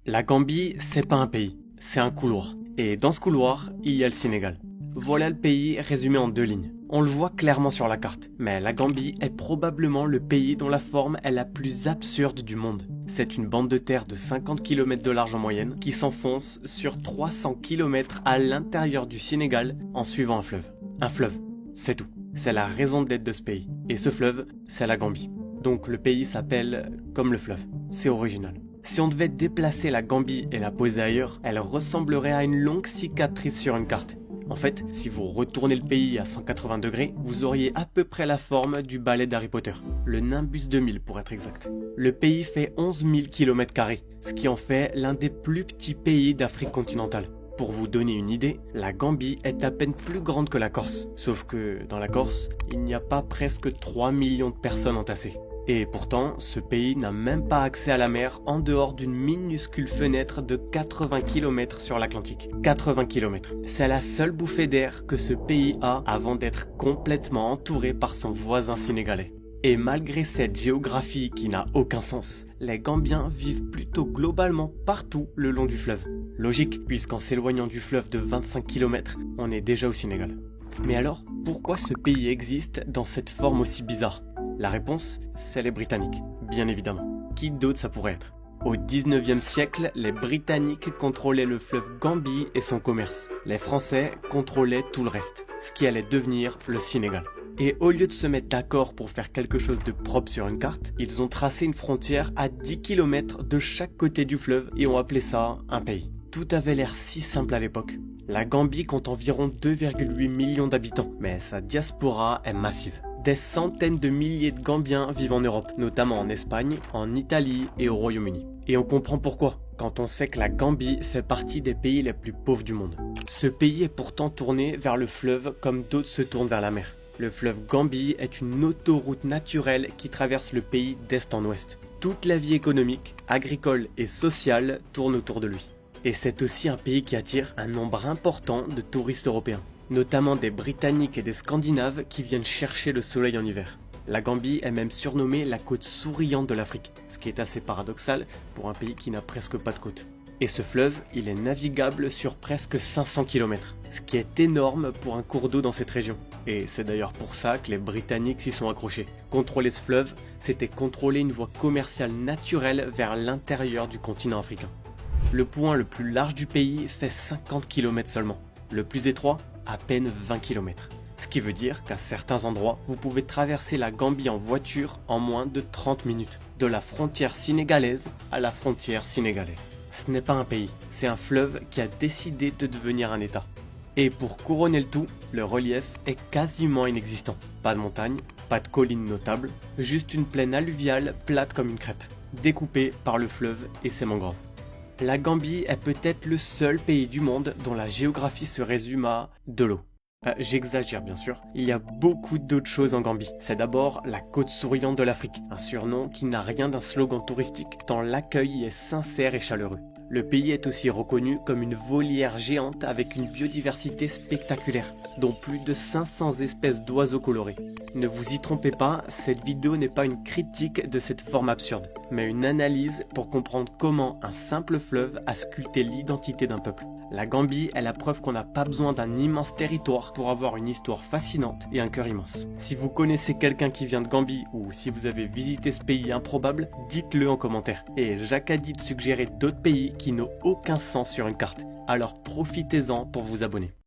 La Gambie, c'est pas un pays, c'est un couloir. Et dans ce couloir, il y a le Sénégal. Voilà le pays résumé en 2 lignes. On le voit clairement sur la carte, mais la Gambie est probablement le pays dont la forme est la plus absurde du monde. C'est une bande de terre de 50 km de large en moyenne qui s'enfonce sur 300 km à l'intérieur du Sénégal en suivant un fleuve. Un fleuve, c'est tout. C'est la raison d'être de ce pays. Et ce fleuve, c'est la Gambie. Donc le pays s'appelle comme le fleuve. C'est original. Si on devait déplacer la Gambie et la poser ailleurs, elle ressemblerait à une longue cicatrice sur une carte. En fait, si vous retournez le pays à 180 degrés, vous auriez à peu près la forme du balai d'Harry Potter, le Nimbus 2000 pour être exact. Le pays fait 11 000 km², ce qui en fait l'un des plus petits pays d'Afrique continentale. Pour vous donner une idée, la Gambie est à peine plus grande que la Corse, sauf que dans la Corse, il n'y a pas presque 3 millions de personnes entassées. Et pourtant, ce pays n'a même pas accès à la mer en dehors d'une minuscule fenêtre de 80 km sur l'Atlantique. 80 km. C'est la seule bouffée d'air que ce pays a avant d'être complètement entouré par son voisin sénégalais. Et malgré cette géographie qui n'a aucun sens, les Gambiens vivent plutôt globalement partout le long du fleuve. Logique, puisqu'en s'éloignant du fleuve de 25 km, on est déjà au Sénégal. Mais alors, pourquoi ce pays existe dans cette forme aussi bizarre ? La réponse, c'est les Britanniques, bien évidemment. Qui d'autre ça pourrait être ? Au 19e siècle, les Britanniques contrôlaient le fleuve Gambie et son commerce. Les Français contrôlaient tout le reste, ce qui allait devenir le Sénégal. Et au lieu de se mettre d'accord pour faire quelque chose de propre sur une carte, ils ont tracé une frontière à 10 km de chaque côté du fleuve et ont appelé ça un pays. Tout avait l'air si simple à l'époque. La Gambie compte environ 2,8 millions d'habitants, mais sa diaspora est massive. Des centaines de milliers de Gambiens vivent en Europe, notamment en Espagne, en Italie et au Royaume-Uni. Et on comprend pourquoi, quand on sait que la Gambie fait partie des pays les plus pauvres du monde. Ce pays est pourtant tourné vers le fleuve comme d'autres se tournent vers la mer. Le fleuve Gambie est une autoroute naturelle qui traverse le pays d'est en ouest. Toute la vie économique, agricole et sociale tourne autour de lui. Et c'est aussi un pays qui attire un nombre important de touristes européens, notamment des Britanniques et des Scandinaves qui viennent chercher le soleil en hiver. La Gambie est même surnommée la côte souriante de l'Afrique, ce qui est assez paradoxal pour un pays qui n'a presque pas de côte. Et ce fleuve, il est navigable sur presque 500 km, ce qui est énorme pour un cours d'eau dans cette région. Et c'est d'ailleurs pour ça que les Britanniques s'y sont accrochés. Contrôler ce fleuve, c'était contrôler une voie commerciale naturelle vers l'intérieur du continent africain. Le point le plus large du pays fait 50 km seulement. Le plus étroit, à peine 20 km. Ce qui veut dire qu'à certains endroits, vous pouvez traverser la Gambie en voiture en moins de 30 minutes. De la frontière sénégalaise à la frontière sénégalaise. Ce n'est pas un pays, c'est un fleuve qui a décidé de devenir un État. Et pour couronner le tout, le relief est quasiment inexistant. Pas de montagne, pas de collines notables, juste une plaine alluviale plate comme une crêpe, découpée par le fleuve et ses mangroves. La Gambie est peut-être le seul pays du monde dont la géographie se résume à de l'eau. J'exagère bien sûr, il y a beaucoup d'autres choses en Gambie. C'est d'abord la côte souriante de l'Afrique, un surnom qui n'a rien d'un slogan touristique tant l'accueil y est sincère et chaleureux. Le pays est aussi reconnu comme une volière géante avec une biodiversité spectaculaire, dont plus de 500 espèces d'oiseaux colorés. Ne vous y trompez pas, cette vidéo n'est pas une critique de cette forme absurde, mais une analyse pour comprendre comment un simple fleuve a sculpté l'identité d'un peuple. La Gambie est la preuve qu'on n'a pas besoin d'un immense territoire pour avoir une histoire fascinante et un cœur immense. Si vous connaissez quelqu'un qui vient de Gambie ou si vous avez visité ce pays improbable, dites-le en commentaire. Et Jacques a dit de suggérer d'autres pays qui n'ont aucun sens sur une carte. Alors profitez-en pour vous abonner.